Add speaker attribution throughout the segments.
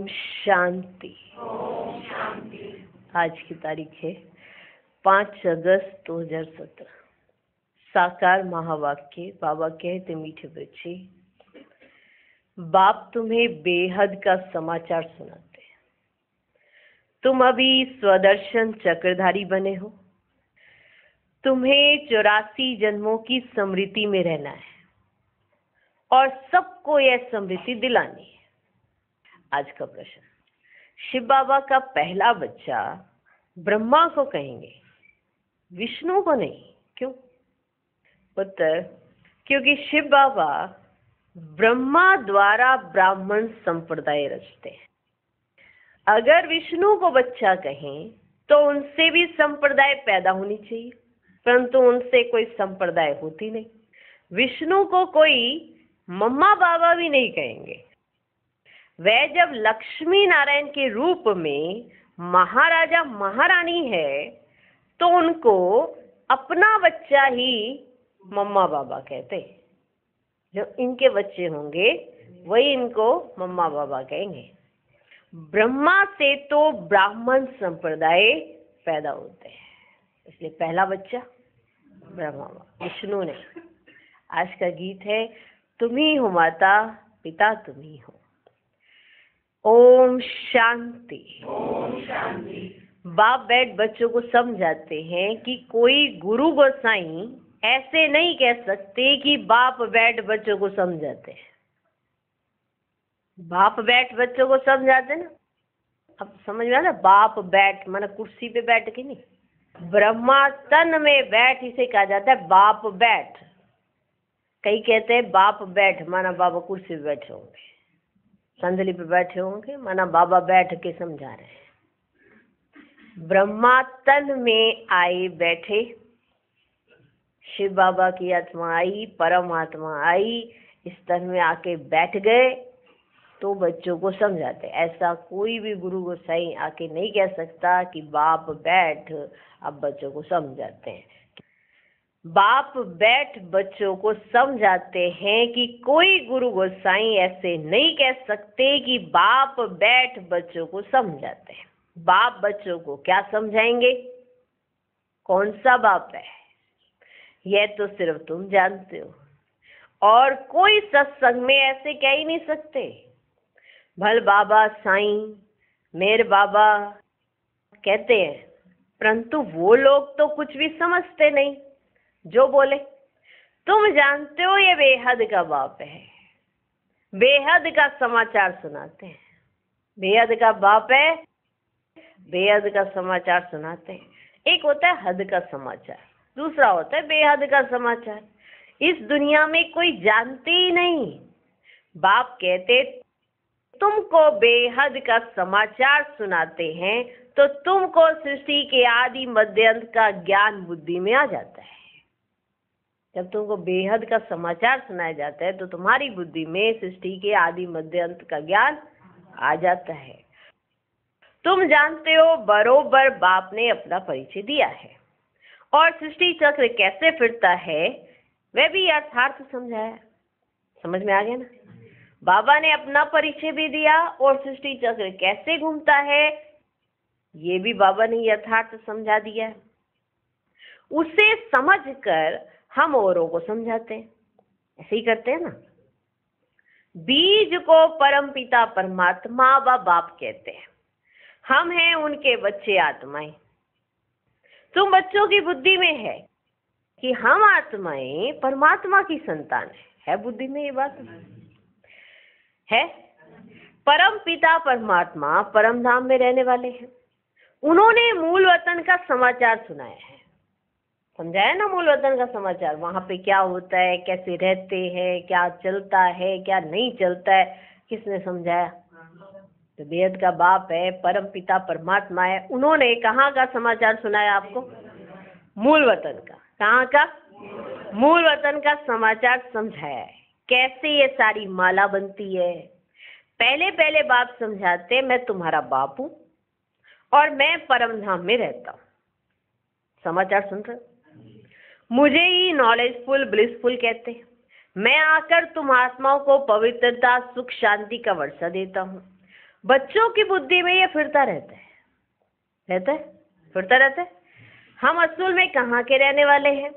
Speaker 1: शांति। आज की तारीख है 5 अगस्त 2017। साकार महावाक्य। बाबा कहते मीठे बच्चे, बाप तुम्हें बेहद का समाचार सुनाते हैं। तुम अभी स्वदर्शन चक्रधारी बने हो। तुम्हें 84 जन्मों की स्मृति में रहना है और सबको यह स्मृति दिलानी है। आज का प्रश्न, शिव बाबा का पहला बच्चा ब्रह्मा को कहेंगे, विष्णु को नहीं। क्यों? उत्तर, क्योंकि शिव बाबा ब्रह्मा द्वारा ब्राह्मण संप्रदाय रचते हैं। अगर विष्णु को बच्चा कहें तो उनसे भी संप्रदाय पैदा होनी चाहिए, परंतु उनसे कोई संप्रदाय होती नहीं। विष्णु को कोई मम्मा बाबा भी नहीं कहेंगे। वह जब लक्ष्मी नारायण के रूप में महाराजा महारानी है तो उनको अपना बच्चा ही मम्मा बाबा कहते हैं। जो इनके बच्चे होंगे वही इनको मम्मा बाबा कहेंगे। ब्रह्मा से तो ब्राह्मण संप्रदाय पैदा होते हैं, इसलिए पहला बच्चा ब्रह्मा, विष्णु ने। आज का गीत है, तुम ही हो माता पिता तुम ही हो। ओम शांति।
Speaker 2: ओम शांति।
Speaker 1: बाप बैठ बच्चों को समझाते हैं कि कोई गुरु गोसाई ऐसे नहीं कह सकते कि बाप बैठ बच्चों को समझाते हैं। बाप बैठ बच्चों को समझाते ना, अब समझ में आया? बाप बैठ माना कुर्सी पे बैठ के नहीं, ब्रह्मा तन में बैठ इसे कहा जाता है बाप बैठ। कई कहते हैं बाप बैठ माना बाबा कुर्सी पे बैठे होंगे, संदली पे बैठे होंगे, माना बाबा बैठ के समझा रहे हैं। ब्रह्मा तन में आए बैठे, शिव बाबा की आत्मा आई, परमात्मा आई, इस तन में आके बैठ गए तो बच्चों को समझाते। ऐसा कोई भी गुरु गोसाई आके नहीं कह सकता कि बाप बैठ अब बच्चों को समझाते हैं। बाप बैठ बच्चों को समझाते हैं कि कोई गुरु गोसाई ऐसे नहीं कह सकते कि बाप बैठ बच्चों को समझाते हैं। बाप बच्चों को क्या समझाएंगे? कौन सा बाप है यह तो सिर्फ तुम जानते हो, और कोई सत्संग में ऐसे कह ही नहीं सकते। भल बाबा साईं मेरे बाबा कहते हैं, परंतु वो लोग तो कुछ भी समझते नहीं। जो बोले तुम जानते हो ये बेहद का बाप है, बेहद का समाचार सुनाते हैं। बेहद का बाप है, बेहद का समाचार सुनाते हैं। एक होता है हद का समाचार, दूसरा होता है बेहद का समाचार। इस दुनिया में कोई जानते ही नहीं। बाप कहते तुमको बेहद का समाचार सुनाते हैं तो तुमको सृष्टि के आदि मध्य अंत का ज्ञान बुद्धि में आ जाता है। जब तुमको बेहद का समाचार सुनाया जाता है तो तुम्हारी बुद्धि में सृष्टि के आदि मध्य अंत का ज्ञान आ जाता है। तुम जानते हो बरोबर बाप ने अपना परिचय दिया है और सृष्टि चक्र कैसे फिरता है वह भी यथार्थ समझाया। समझ में आ गया ना? बाबा ने अपना परिचय भी दिया और सृष्टि चक्र कैसे घूमता है ये भी बाबा ने यथार्थ समझा दिया। उसे समझकर हम औरों को समझाते हैं। ऐसे ही करते हैं ना। बीज को परम पिता परमात्मा व बाप कहते हैं। हम हैं उनके बच्चे आत्माएं। तुम बच्चों की बुद्धि में है कि हम आत्माएं परमात्मा की संतान है बुद्धि में ये बात है। परम पिता परमात्मा परम धाम में रहने वाले हैं। उन्होंने मूल वतन का समाचार सुनाया है, समझाया ना? मूल वतन का समाचार, वहां पे क्या होता है, कैसे रहते हैं, क्या चलता है, क्या नहीं चलता है, किसने समझाया? तो बेहद का बाप है, परम पिता परमात्मा है। उन्होंने कहाँ का समाचार सुनाया आपको? मूल वतन का। कहाँ का? मूल वतन का समाचार समझाया है। कैसे ये सारी माला बनती है? पहले पहले बाप समझाते मैं तुम्हारा बाप हूं और मैं परम धाम में रहता हूं। समाचार सुन रहे? मुझे ही नॉलेजफुल ब्लिसफुल कहते हैं। मैं आकर तुम आत्माओं को पवित्रता सुख शांति का वर्षा देता हूँ। बच्चों की बुद्धि में ये फिरता रहता है, फिरता रहता है। हम असल में कहाँ के रहने वाले हैं?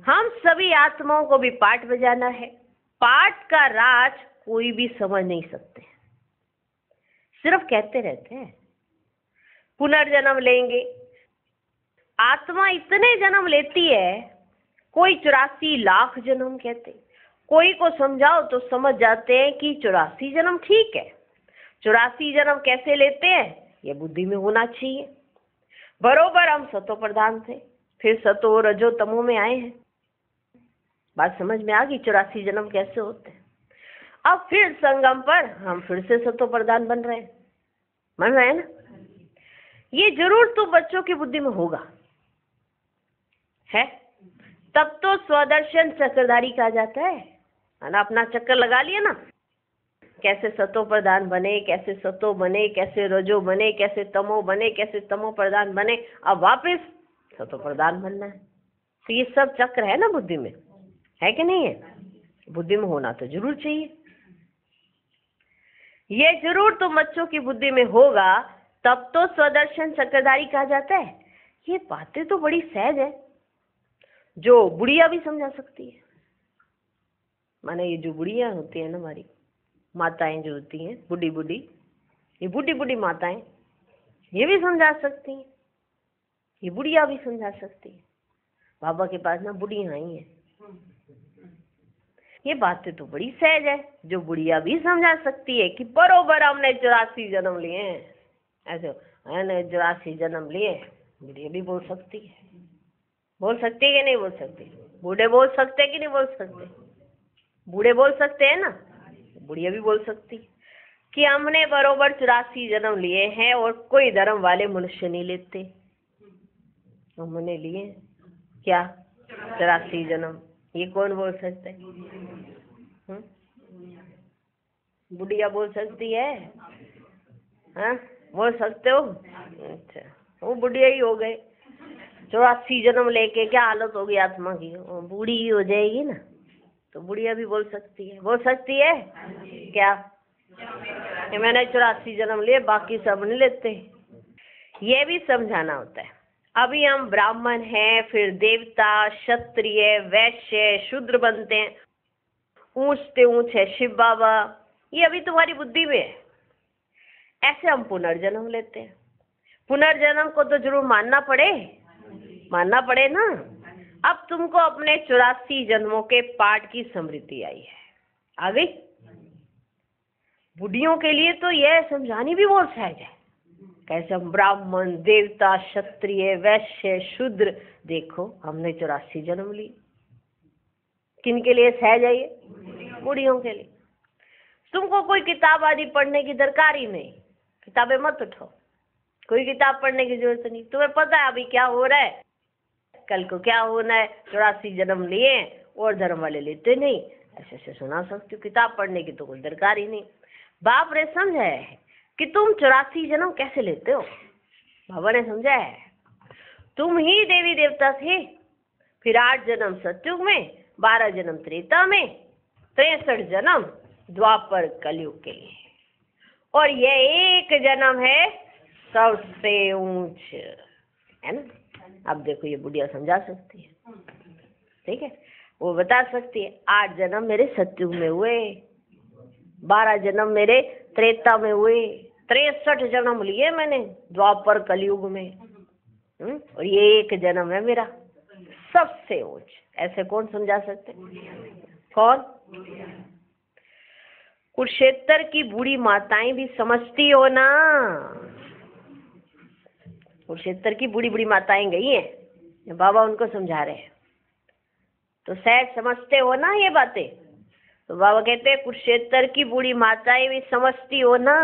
Speaker 1: हम सभी आत्माओं को भी पाठ बजाना है। पाठ का राज कोई भी समझ नहीं सकते, सिर्फ कहते रहते हैं पुनर्जन्म लेंगे। आत्मा इतने जन्म लेती है, कोई 84 लाख जन्म कहते, कोई को समझाओ तो समझ जाते हैं कि 84 जन्म ठीक है। 84 जन्म कैसे लेते हैं ये बुद्धि में होना चाहिए। बरोबर हम सतो प्रधान थे, फिर सतो रजो तमो में आए हैं। बात समझ में आ गई 84 जन्म कैसे होते हैं। अब फिर संगम पर हम फिर से सतो प्रधान बन रहे हैं ना। ये जरूर तो बच्चों की बुद्धि में होगा है, तब तो स्वदर्शन चक्रधारी कहा जाता है ना। अपना चक्कर लगा लिया ना, कैसे सतो प्रधान बने, कैसे सतो बने, कैसे रजो बने, कैसे तमो बने, कैसे तमो प्रधान बने, अब वापस सतो प्रधान बनना है। तो ये सब चक्र है ना बुद्धि में, है कि नहीं है? बुद्धि में होना तो जरूर चाहिए। ये जरूर तो बच्चों की बुद्धि में होगा, तब तो स्वदर्शन चक्रधारी कहा जाता है। ये बातें तो बड़ी सहज है, जो बुढ़िया भी समझा सकती है। माने ये जो बुढ़िया होती है ना, हमारी माताएं जो होती हैं, बुढ़ी बुढ़ी, ये बुढ़ी बुढ़ी माताएं, ये भी समझा सकती हैं, ये बुढ़िया भी समझा सकती है। बाबा के पास ना बुढ़िया आई हैं। ये बातें तो बड़ी सहज है, जो बुढ़िया भी समझा सकती है कि बरोबर हमने 84 जन्म लिए हैं, ऐसे मैंने 84 जन्म लिए। बुढ़िया भी बोल सकती है, बोल सकती है कि नहीं बोल सकती? बूढ़े बोल सकते हैं कि नहीं बोल सकते? बूढ़े बोल सकते हैं ना, बुढ़िया भी बोल सकती कि हमने बरोबर 84 जन्म लिए हैं और कोई धर्म वाले मनुष्य नहीं लेते। हमने लिए क्या 84 जन्म, ये कौन बोल सकता है? बुढ़िया बोल सकती है? हाँ बोल सकते हो? अच्छा, वो बुढ़िया ही हो गए। 84 जन्म लेके क्या हालत होगी आत्मा की, बूढ़ी ही हो जाएगी ना। तो बुढ़िया भी बोल सकती है, बोल सकती है क्या कि मैंने 84 जन्म लिए, बाकी सब नहीं लेते। ये भी समझाना होता है। अभी हम ब्राह्मण हैं, फिर देवता, क्षत्रिय, वैश्य, शूद्र बनते हैं, ऊंचते ऊंच है शिव बाबा, ये अभी तुम्हारी बुद्धि में है। ऐसे हम पुनर्जन्म लेते हैं। पुनर्जन्म को तो जरूर मानना पड़े ना। अब तुमको अपने 84 जन्मों के पाठ की स्मृति आई है, आ गई। बुढ़ियों के लिए तो यह समझानी भी बहुत सहज है, कैसे हम ब्राह्मण, देवता, क्षत्रिय, वैश्य, शूद्र, देखो हमने 84 जन्म लिए। किन के लिए सहज है ये? बुढ़ियों के लिए। तुमको कोई किताब आदि पढ़ने की दरकार ही नहीं, किताबें मत उठाओ, कोई किताब पढ़ने की जरूरत नहीं। तुम्हें पता है अभी क्या हो रहा है, कल को क्या होना है। 84 जन्म लिए और धर्म वाले लेते नहीं, ऐसे ऐसे सुना सकती हो। किताब पढ़ने की तो कोई दरकार ही नहीं। बाप ने समझाया है कि तुम 84 जन्म कैसे लेते हो। बाबा ने समझाया है, तुम ही देवी देवता थे, फिर 8 जन्म सतयुग में, 12 जन्म त्रेता में, 63 जन्म द्वापर कलयुग के लिए, और ये एक जन्म है सबसे ऊंच, है ना। अब देखो ये बुढ़िया समझा सकती है, ठीक है, वो बता सकती है 8 जन्म मेरे सतयुग में हुए, 12 जन्म मेरे त्रेता में हुए, 63 जन्म लिए मैंने द्वापर कलयुग में, और ये एक जन्म है मेरा सबसे ऊंच। ऐसे कौन समझा सकते? कौन? कुरुक्षेत्र की बूढ़ी माताएं भी समझती हो ना। कुरुक्षेत्र की बूढ़ी बूढ़ी माताएं गई हैं, बाबा उनको समझा रहे हैं, तो शायद समझते हो ना ये बातें। तो बाबा कहते हैं कुरुक्षेत्र की बूढ़ी माताएं भी समझती हो ना।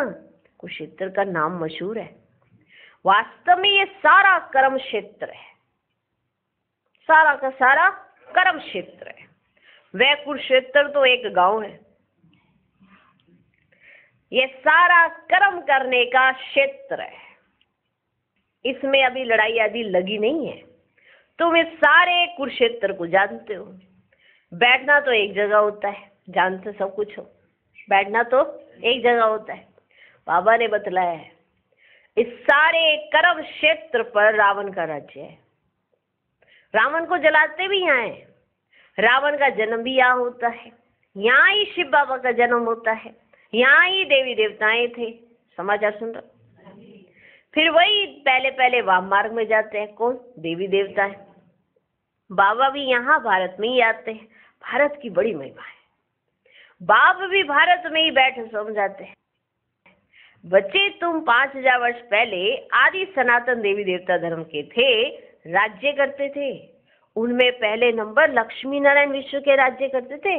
Speaker 1: कुरुक्षेत्र का नाम मशहूर है, वास्तव में ये सारा कर्म क्षेत्र है, सारा का सारा कर्म क्षेत्र है। वह कुरुक्षेत्र तो एक गांव है, ये सारा कर्म करने का क्षेत्र है। इसमें अभी लड़ाई आदि लगी नहीं है। तुम इस सारे कुरुक्षेत्र को जानते हो। बैठना तो एक जगह होता है, जानते सब कुछ हो, बैठना तो एक जगह होता है। बाबा ने बतलाया है। इस सारे कर्म क्षेत्र पर रावण का राज्य है। रावण को जलाते भी यहाँ है। रावण का जन्म भी यहाँ होता है। यहाँ ही शिव बाबा का जन्म होता है। यहाँ ही देवी देवताएं थे। समाचार सुन रहे? फिर वही पहले पहले वाम मार्ग में जाते हैं। कौन? देवी देवता है। बाबा भी यहाँ भारत में ही आते हैं। भारत की बड़ी महिमा है। बाप भी भारत में ही बैठे समझाते हैं। बच्चे, तुम 5000 वर्ष पहले आदि सनातन देवी देवता धर्म के थे, राज्य करते थे। उनमें पहले नंबर लक्ष्मी नारायण विश्व के राज्य करते थे।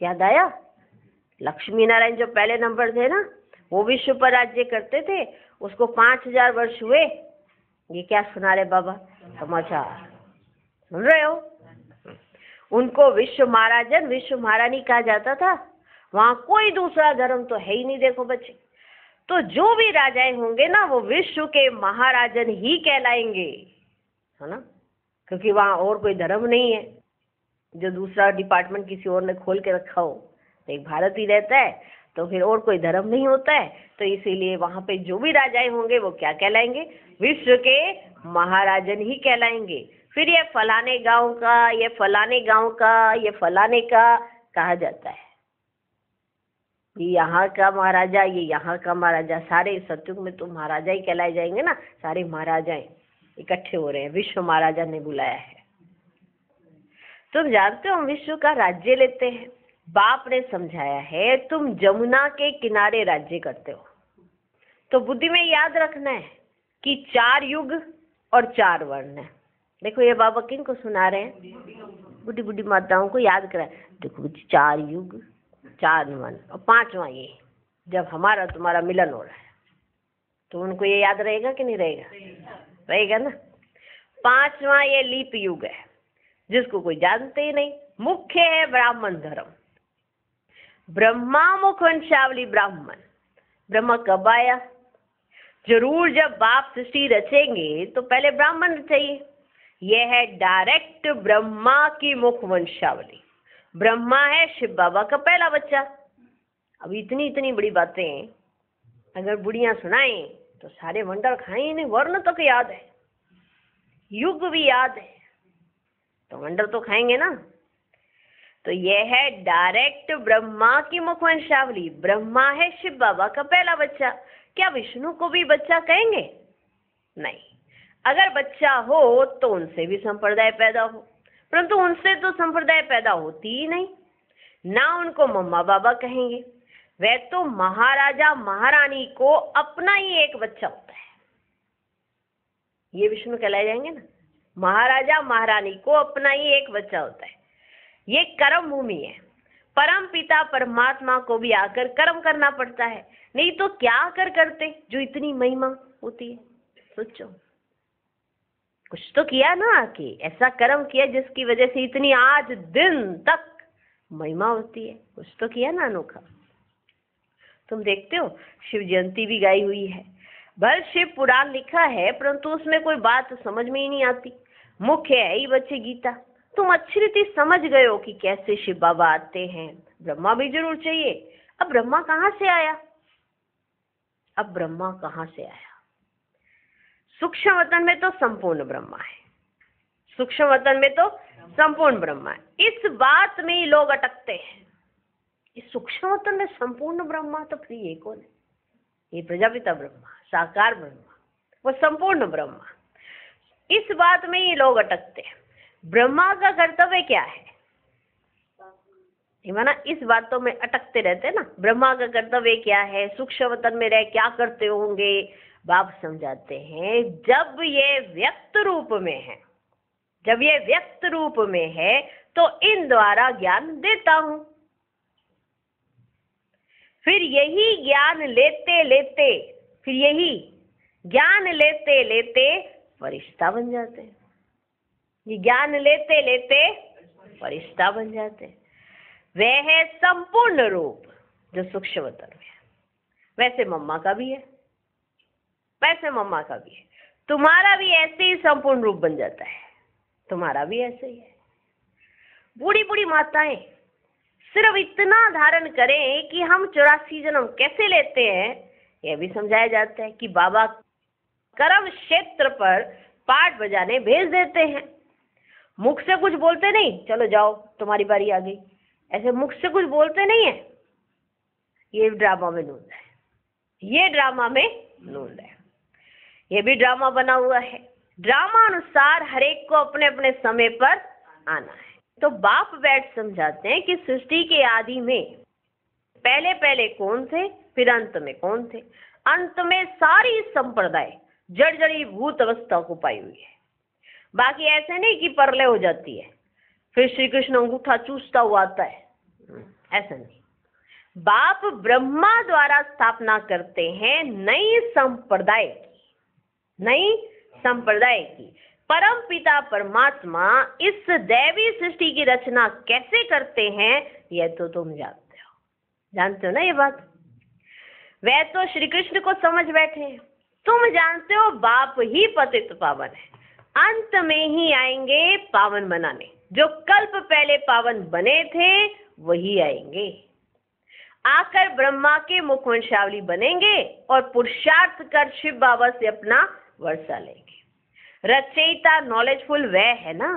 Speaker 1: याद आया? लक्ष्मी नारायण जो पहले नंबर थे ना, वो विश्व पर राज्य करते थे। उसको 5000 वर्ष हुए। ये क्या सुना रहे बाबा? समाचार सुन रहे हो? उनको विश्व महाराजन, विश्व महारानी कहा जाता था। वहां कोई दूसरा धर्म तो है ही नहीं। देखो बच्चे, तो जो भी राजाएं होंगे ना, वो विश्व के महाराजन ही कहलाएंगे, है ना? क्योंकि वहां और कोई धर्म नहीं है जो दूसरा डिपार्टमेंट किसी और ने खोल के रखा हो। तो एक भारत ही रहता है, तो फिर और कोई धर्म नहीं होता है। तो इसीलिए वहां पे जो भी राजाएं होंगे वो क्या कहलाएंगे? विश्व के महाराजन ही कहलाएंगे। फिर ये फलाने गांव का, ये फलाने गांव का, ये फलाने का कहा जाता है। ये यहाँ का महाराजा, ये यहाँ का महाराजा। सारे सतयुग में तो महाराजा ही कहलाए जाएंगे ना। सारे महाराजाएं इकट्ठे हो रहे हैं। विश्व महाराजा ने बुलाया है। तुम जानते हो हम विश्व का राज्य लेते हैं। बाप ने समझाया है, तुम जमुना के किनारे राज्य करते हो। तो बुद्धि में याद रखना है कि 4 युग और 4 वर्ण है। देखो ये बाबा किन को सुना रहे हैं? बुढ़ी बुढ़ी माताओं को याद कराए। देखो 4 युग 4 वर्ण और 5वां ये, जब हमारा तुम्हारा मिलन हो रहा है, तो उनको ये याद रहेगा कि नहीं रहेगा? रहेगा ना। 5वां ये लीप युग है, जिसको कोई जानते ही नहीं। मुख्य है ब्राह्मण धर्म। ब्रह्मा मुख वंशावली ब्राह्मण। ब्रह्मा कब आया? जरूर जब बाप सृष्टि रचेंगे तो पहले ब्राह्मण चाहिए। यह है डायरेक्ट ब्रह्मा की मुख वंशावली। ब्रह्मा है शिव बाबा का पहला बच्चा। अब इतनी इतनी बड़ी बातें अगर बुढ़ियां सुनाएं तो सारे वंडर खाएं नहीं। वर्ण तो याद है, युग भी याद है, तो वंडर तो खाएंगे ना। तो यह है डायरेक्ट ब्रह्मा की मुख वंशावली। ब्रह्मा है शिव बाबा का पहला बच्चा। क्या विष्णु को भी बच्चा कहेंगे? नहीं। अगर बच्चा हो तो उनसे भी संप्रदाय पैदा हो, परंतु उनसे तो संप्रदाय पैदा होती ही नहीं ना। उनको मम्मा बाबा कहेंगे। वह तो महाराजा महारानी को अपना ही एक बच्चा होता है। ये विष्णु कहलाए जाएंगे ना। महाराजा महारानी को अपना ही एक बच्चा होता है। ये कर्म भूमि है। परम पिता परमात्मा को भी आकर कर्म करना पड़ता है, नहीं तो क्या आकर करते जो इतनी महिमा होती है। सोचो, कुछ तो किया ना, आके ऐसा कर्म किया जिसकी वजह से इतनी आज दिन तक महिमा होती है। कुछ तो किया ना अनोखा। तुम देखते हो शिव जयंती भी गाई हुई है। भले शिव पुराण लिखा है, परंतु उसमें कोई बात समझ में ही नहीं आती। मुख्य है ही बच्चे गीता। तुम अच्छी रीति समझ गए हो कि कैसे शिव बाबा आते हैं। ब्रह्मा भी जरूर चाहिए। अब ब्रह्मा कहाँ से आया? अब ब्रह्मा कहाँ से आया? सूक्ष्म वतन में तो संपूर्ण ब्रह्मा है। सूक्ष्म वतन में तो संपूर्ण ब्रह्मा है। इस बात में ही लोग अटकते हैं। इस सूक्ष्म वतन में संपूर्ण ब्रह्मा, तो फिर ये कौन है? ये प्रजापिता ब्रह्मा, साकार ब्रह्मा, वो संपूर्ण ब्रह्मा। इस बात में ही लोग अटकते हैं। ब्रह्मा का कर्तव्य क्या है? माना इस बातों में अटकते रहते हैं ना। ब्रह्मा का कर्तव्य क्या है? सूक्ष्म वतन में रह क्या करते होंगे? बाप समझाते हैं, जब ये व्यक्त रूप में है, जब ये व्यक्त रूप में है तो इन द्वारा ज्ञान देता हूं। फिर यही ज्ञान लेते लेते, फिर यही ज्ञान लेते लेते फरिश्ता बन जाते हैं। ये ज्ञान लेते लेते फरिश्ता बन जाते हैं। वह है संपूर्ण रूप जो सूक्ष्म वतन में है। वैसे मम्मा का भी है, वैसे मम्मा का भी है। तुम्हारा भी ऐसे ही संपूर्ण रूप बन जाता है। तुम्हारा भी ऐसे ही है। बूढ़ी बूढ़ी माताएं सिर्फ इतना धारण करें कि हम 84 जन्म कैसे लेते हैं, यह भी समझाया जाता है कि बाबा कर्म क्षेत्र पर पाठ बजाने भेज देते हैं। मुख से कुछ बोलते नहीं, चलो जाओ तुम्हारी बारी आ गई, ऐसे मुख से कुछ बोलते नहीं है। ये ड्रामा में नूंद है, ये ड्रामा में नूंद है, ये भी ड्रामा बना हुआ है। ड्रामा अनुसार हरेक को अपने अपने समय पर आना है। तो बाप बैठ समझाते हैं कि सृष्टि के आदि में पहले पहले कौन थे, फिर अंत में कौन थे। अंत में सारी संप्रदाय जड़ जड़ी भूत अवस्था को पाई हुई है। बाकी ऐसे नहीं कि परलय हो जाती है फिर श्री कृष्ण अंगूठा चूसता हुआ आता है, ऐसा नहीं। बाप ब्रह्मा द्वारा स्थापना करते हैं नई संप्रदाय की, नई संप्रदाय की। परम पिता परमात्मा इस दैवी सृष्टि की रचना कैसे करते हैं यह तो तुम जानते हो ना ये बात। वह तो श्री कृष्ण को समझ बैठे हैं, तुम जानते हो बाप ही पतित पावन है, अंत में ही आएंगे पावन बनाने। जो कल्प पहले पावन बने थे वही आएंगे, आकर ब्रह्मा के मुखवंशावली बनेंगे और पुरुषार्थ कर शिव बाबा से अपना वर्षा लेंगे। रचयिता नॉलेजफुल वह है ना,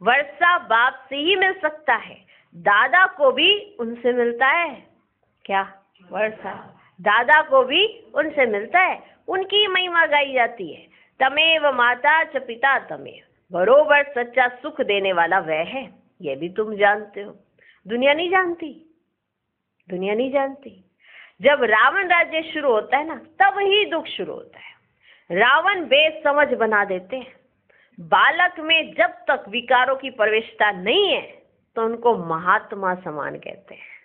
Speaker 1: वर्षा बाप से ही मिल सकता है, दादा को भी उनसे मिलता है। क्या वर्षा दादा को भी उनसे मिलता है, उनकी महिमा गाई जाती है। तमेव माता च पिता तमेव, बरोबर सच्चा सुख देने वाला वह है, यह भी तुम जानते हो। दुनिया नहीं जानती, दुनिया नहीं जानती। जब रावण राज्य शुरू होता है ना, तब ही दुख शुरू होता है। रावण बेसमझ बना देते हैं। बालक में जब तक विकारों की प्रवेशता नहीं है तो उनको महात्मा समान कहते हैं।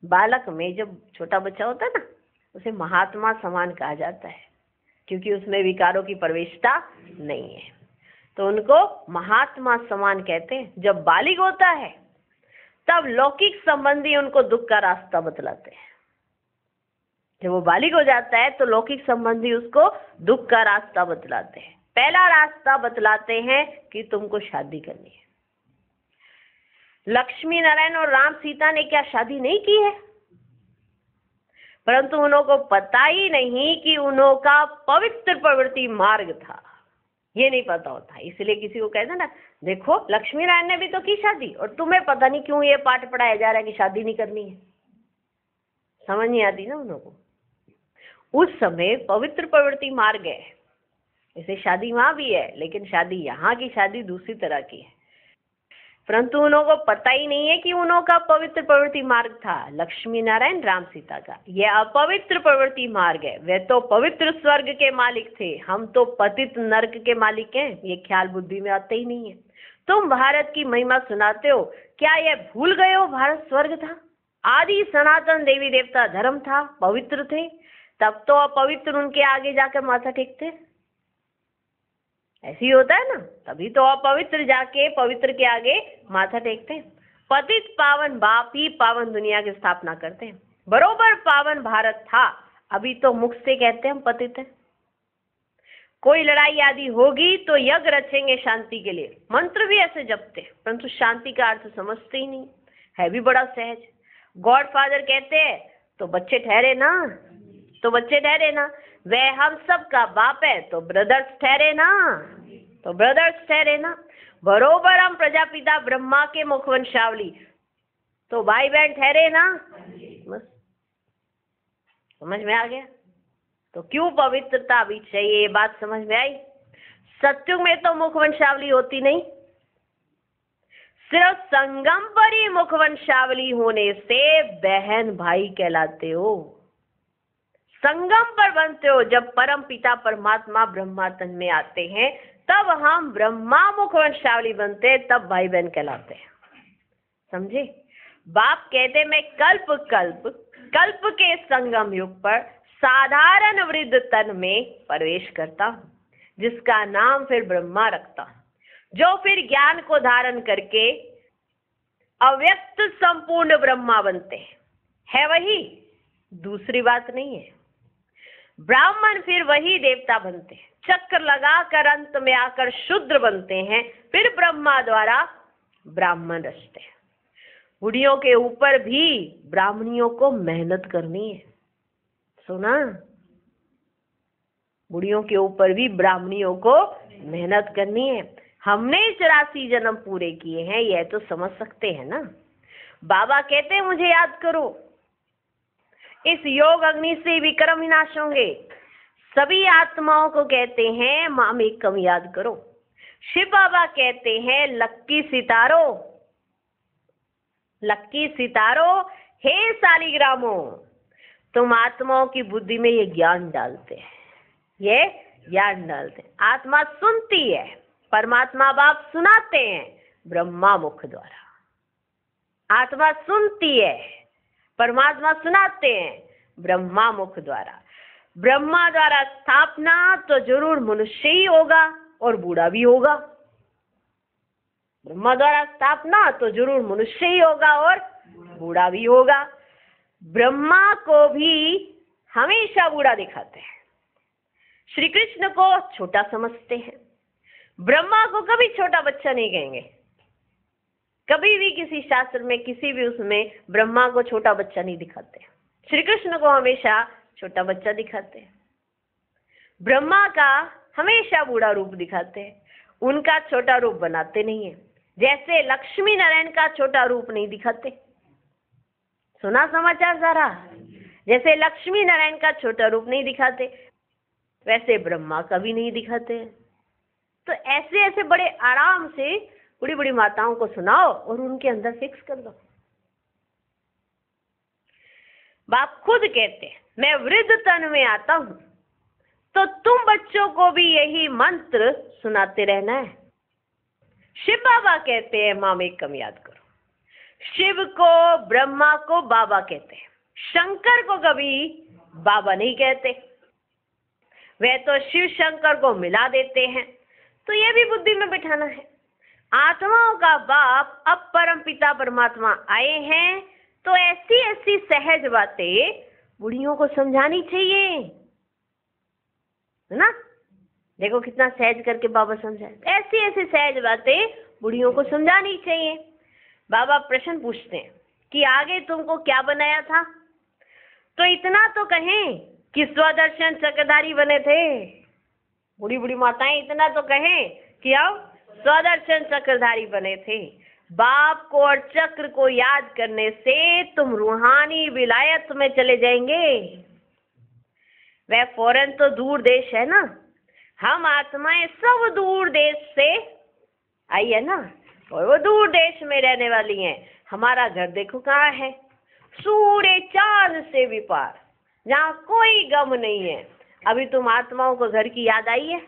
Speaker 1: बालक में जब छोटा बच्चा होता है ना, उसे महात्मा समान कहा जाता है, क्योंकि उसमें विकारों की प्रवेशता नहीं है, तो उनको महात्मा समान कहते हैं। जब बालिग होता है तब लौकिक संबंधी उनको दुख का रास्ता बतलाते हैं। जब वो बालिग हो जाता है तो लौकिक संबंधी उसको दुख का रास्ता बतलाते हैं। पहला रास्ता बतलाते हैं कि तुमको शादी करनी है। लक्ष्मी नारायण और राम सीता ने क्या शादी नहीं की है? परंतु उनको पता ही नहीं कि उनका पवित्र प्रवृत्ति मार्ग था, ये नहीं पता होता। इसलिए किसी को कहते ना, देखो लक्ष्मी नारायण ने भी तो की शादी और तुम्हें पता नहीं क्यों ये पाठ पढ़ाया जा रहा है कि शादी नहीं करनी है। समझ नहीं आती ना उनको। उस समय पवित्र प्रवृत्ति मार्ग है, इसे शादी वहां भी है, लेकिन शादी यहाँ की शादी दूसरी तरह की है। परंतु उनको पता ही नहीं है कि उनका पवित्र प्रवृत्ति मार्ग था लक्ष्मी नारायण राम सीता का। यह अपवित्र प्रवृत्ति मार्ग है। वे तो पवित्र स्वर्ग के मालिक थे, हम तो पतित नरक के मालिक हैं। ये ख्याल बुद्धि में आते ही नहीं है। तुम भारत की महिमा सुनाते हो, क्या यह भूल गए हो भारत स्वर्ग था, आदि सनातन देवी देवता धर्म था, पवित्र थे। तब तो अपवित्र उनके आगे जाकर माथा टेकते। ऐसे ही होता है ना, तभी तो अपवित्र जाके पवित्र के आगे माथा टेकते हैं। पतित पावन बाप ही पावन दुनिया की स्थापना करते हैं। बरोबर पावन भारत था, अभी तो मुख से कहते हैं हम पतित हैं। कोई लड़ाई आदि होगी तो यज्ञ रचेंगे शांति के लिए, मंत्र भी ऐसे जपते हैं, परंतु शांति का अर्थ समझते ही नहीं, है भी बड़ा सहज। गॉड फादर कहते हैं तो बच्चे ठहरे ना, तो बच्चे ठहरे ना। वह हम सब का बाप है तो ब्रदर्स ठहरे ना, तो ब्रदर्स ठहरे ना। बरोबर हम प्रजापिता ब्रह्मा के मुखवंशावली, तो भाई बहन ठहरे ना। बस समझ में आ गया। तो क्यों पवित्रता भी चाहिए, ये बात समझ में आई। सत्युग में तो मुखवंशावली होती नहीं, सिर्फ संगम पर ही मुखवंशावली होने से बहन भाई कहलाते हो। संगम पर बनते हो। जब परम पिता परमात्मा ब्रह्मा तन में आते हैं तब हम ब्रह्मा मुखवंशावली बनते हैं, तब भाई बहन कहलाते हैं। समझे? बाप कहते मैं कल्प कल्प कल्प के संगम युग पर साधारण वृद्ध तन में प्रवेश करता हूँ, जिसका नाम फिर ब्रह्मा रखता हूँ, जो फिर ज्ञान को धारण करके अव्यक्त संपूर्ण ब्रह्मा बनते हैं। है वही, दूसरी बात नहीं है। ब्राह्मण फिर वही देवता बनते हैं, चक्र लगाकर अंत में आकर शूद्र बनते हैं, फिर ब्रह्मा द्वारा ब्राह्मण रचते हैं। बुढ़ियों के ऊपर भी ब्राह्मणियों को मेहनत करनी है। सुना, बुढ़ियों के ऊपर भी ब्राह्मणियों को मेहनत करनी है। हमने 84 जन्म पूरे किए हैं, यह तो समझ सकते हैं ना। बाबा कहते हैं मुझे याद करो, इस योग अग्नि से विक्रम विनाश होंगे। सभी आत्माओं को कहते हैं माम एकम याद करो। शिव बाबा कहते हैं लक्की सितारो, लक्की सितारो, हे सालिग्रामो, तुम आत्माओं की बुद्धि में ये ज्ञान डालते हैं, ये ज्ञान डालते हैं। आत्मा सुनती है, परमात्मा बाप सुनाते हैं ब्रह्मा मुख द्वारा। आत्मा सुनती है, परमात्मा सुनाते हैं ब्रह्मा मुख द्वारा। ब्रह्मा द्वारा स्थापना तो जरूर मनुष्य ही होगा और बूढ़ा भी होगा। ब्रह्मा द्वारा स्थापना तो जरूर मनुष्य ही होगा और बूढ़ा भी होगा। ब्रह्मा को भी हमेशा बूढ़ा दिखाते हैं, श्री कृष्ण को छोटा समझते हैं। ब्रह्मा को कभी छोटा बच्चा नहीं कहेंगे, कभी भी किसी शास्त्र में किसी भी उसमें ब्रह्मा को छोटा बच्चा नहीं दिखाते। श्री कृष्ण को हमेशा छोटा बच्चा दिखाते हैं। ब्रह्मा का हमेशा बूढ़ा रूप दिखाते हैं, उनका छोटा रूप बनाते नहीं है। जैसे लक्ष्मी नारायण का छोटा रूप नहीं दिखाते, सुना समाचार सारा, जैसे लक्ष्मी नारायण का छोटा रूप नहीं दिखाते, वैसे ब्रह्मा का भी नहीं दिखाते। तो ऐसे ऐसे बड़े आराम से बड़ी बड़ी माताओं को सुनाओ और उनके अंदर फिक्स कर दो। बाप खुद कहते हैं मैं वृद्ध तन में आता हूं, तो तुम बच्चों को भी यही मंत्र सुनाते रहना है। शिव बाबा कहते हैं माम एकम याद करो। शिव को ब्रह्मा को बाबा कहते हैं, शंकर को कभी बाबा नहीं कहते, वे तो शिव शंकर को मिला देते हैं। तो ये भी बुद्धि में बिठाना है। आत्माओं का बाप अब परम पिता परमात्मा आए हैं, तो ऐसी ऐसी सहज बातें बुढ़ियों को समझानी चाहिए, है ना। देखो कितना सहज करके बाबा समझाए। ऐसी ऐसी सहज बातें बुढ़ियों को समझानी चाहिए। बाबा प्रश्न पूछते हैं कि आगे तुमको क्या बनाया था, तो इतना तो कहें कि स्वदर्शन चक्रधारी बने थे। बूढ़ी बूढ़ी माताएं इतना तो कहें कि अब स्वदर्शन चक्रधारी बने थे। बाप को और चक्र को याद करने से तुम रूहानी विलायत में चले जाएंगे। वह फौरन तो दूर देश है ना, हम आत्माएं सब दूर देश से आई है ना, और वो दूर देश में रहने वाली हैं। हमारा घर देखो कहाँ है, सूर्य चांद से भी पार, जहाँ कोई गम नहीं है। अभी तुम आत्माओं को घर की याद आई है,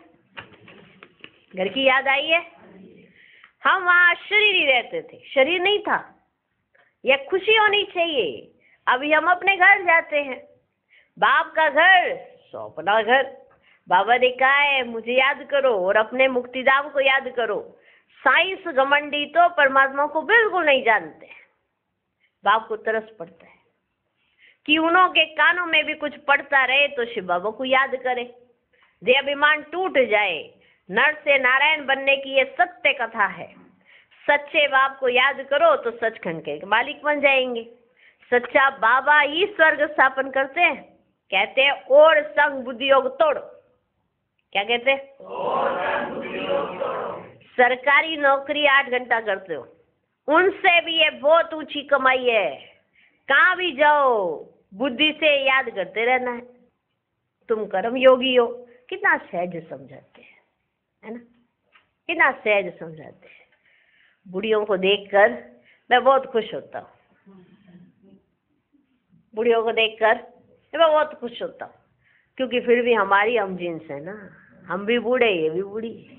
Speaker 1: घर की याद आई है। हम वहाँ शरीर ही रहते थे, शरीर नहीं था। यह खुशी होनी चाहिए। अभी हम अपने घर जाते हैं, बाप का घर सो अपना घर। बाबा ने कहा है मुझे याद करो और अपने मुक्तिधाम को याद करो। साइंस घमंडी तो परमात्मा को बिल्कुल नहीं जानते। बाप को तरस पड़ता है कि उन्हों के कानों में भी कुछ पड़ता रहे तो शिव बाबा को याद करे, देहाभिमान टूट जाए। नर से नारायण बनने की ये सत्य कथा है। सच्चे बाप को याद करो तो सचखंड के मालिक बन जाएंगे। सच्चा बाबा ही स्वर्ग स्थापन करते हैं। कहते हैं और संग बुद्धि योग तोड़ो। क्या कहते हैं? सरकारी नौकरी 8 घंटा करते हो, उनसे भी ये बहुत ऊंची कमाई है। कहाँ भी जाओ बुद्धि से याद करते रहना है। तुम कर्म योगी हो। कितना सहज समझाते हैं, है ना, कितना सहज समझाते हैं। बुढ़ियों को देखकर मैं बहुत खुश होता हूँ। बुढ़ियों को देखकर मैं बहुत खुश होता हूँ, क्योंकि फिर भी हमारी हम जीन्स है ना, हम भी बूढ़े ये भी बूढ़ी।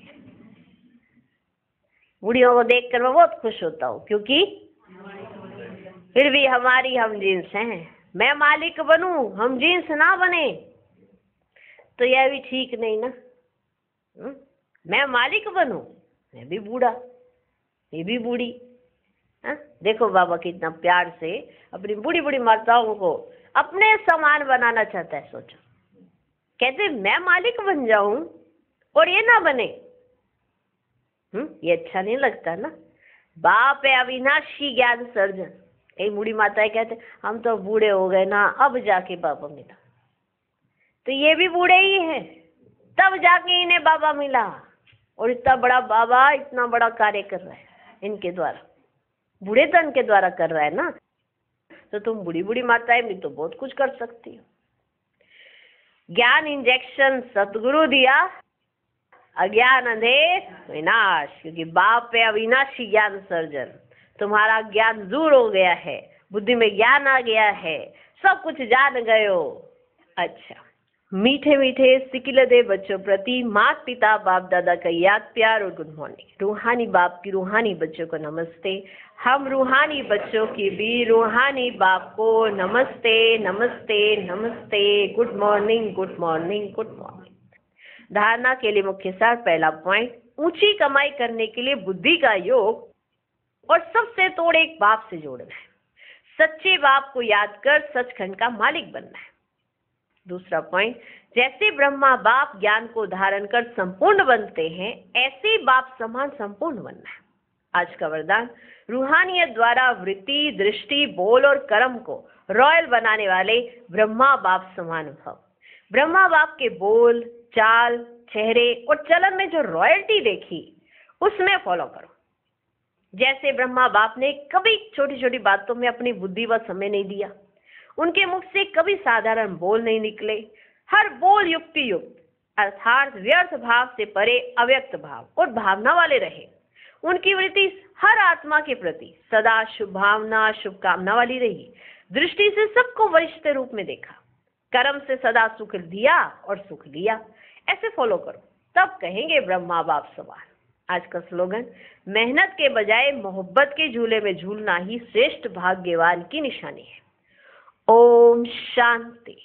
Speaker 1: बुढ़ियों को देखकर मैं बहुत खुश होता हूँ, क्योंकि फिर भी हमारी हम जीन्स हैं। मैं मालिक बनूं, हम जीन्स ना बने, तो यह भी ठीक नहीं ना। मैं मालिक बनूं, मैं भी बूढ़ा, ये भी बूढ़ी। देखो बाबा कितना प्यार से अपनी बूढ़ी बूढ़ी माताओं को अपने समान बनाना चाहता है। सोचो, कहते मैं मालिक बन जाऊं और ये ना बने। ये अच्छा नहीं लगता ना। बाप है अविनाशी ज्ञान सर्जन। कई बूढ़ी माताएं कहते हम तो बूढ़े हो गए ना, अब जाके बाबा मिला। तो ये भी बूढ़े ही हैं, तब जाके इन्हें बाबा मिला, और इतना बड़ा बाबा इतना बड़ा कार्य कर रहा है इनके द्वारा, बूढ़ेपन के द्वारा कर रहा है ना। तो तुम बूढ़ी बूढ़ी माताएं भी तो बहुत कुछ कर सकती हो। ज्ञान इंजेक्शन सतगुरु दिया, अज्ञान अंधेर विनाश, क्योंकि बाप है अविनाशी ज्ञान सर्जन। तुम्हारा ज्ञान दूर हो गया है, बुद्धि में ज्ञान आ गया है, सब कुछ जान गए हो। अच्छा, मीठे मीठे सिकिलदे बच्चों प्रति माता पिता बाप दादा का याद प्यार और गुड मॉर्निंग। रूहानी बाप की रूहानी बच्चों को नमस्ते। हम रूहानी बच्चों की भी रूहानी बाप को नमस्ते नमस्ते नमस्ते। Good morning good morning good morning. धारणा के लिए मुख्य सार, पहला पॉइंट, ऊंची कमाई करने के लिए बुद्धि का योग और सबसे तोड़े एक बाप से जोड़ना है। सच्चे बाप को याद कर सचखंड का मालिक बनना है। दूसरा पॉइंट, जैसे ब्रह्मा बाप ज्ञान को धारण कर संपूर्ण बनते हैं, ऐसे बाप समान संपूर्ण बनना है। आज का वरदान, रूहानियत द्वारा वृत्ति दृष्टि बोल और कर्म को रॉयल बनाने वाले ब्रह्मा बाप समान भव। ब्रह्मा बाप के बोल चाल चेहरे और चलन में जो रॉयल्टी देखी उसमें फॉलो करो। जैसे ब्रह्मा बाप ने कभी छोटी छोटी बातों में अपनी बुद्धि व समय नहीं दिया, उनके मुख से कभी साधारण बोल नहीं निकले, हर बोल युक्ति युक्त अर्थात व्यर्थ भाव से परे अव्यक्त भाव और भावना वाले रहे। उनकी वृत्ति हर आत्मा के प्रति सदा शुभ भावना शुभकामना वाली रही। दृष्टि से सबको वरिष्ठ रूप में देखा, कर्म से सदा सुख दिया और सुख लिया। ऐसे फॉलो करो, तब कहेंगे ब्रह्मा बाप समान। आज का स्लोगन, मेहनत के बजाय मोहब्बत के झूले में झूलना ही श्रेष्ठ भाग्यवान की निशानी है। ओम शांति।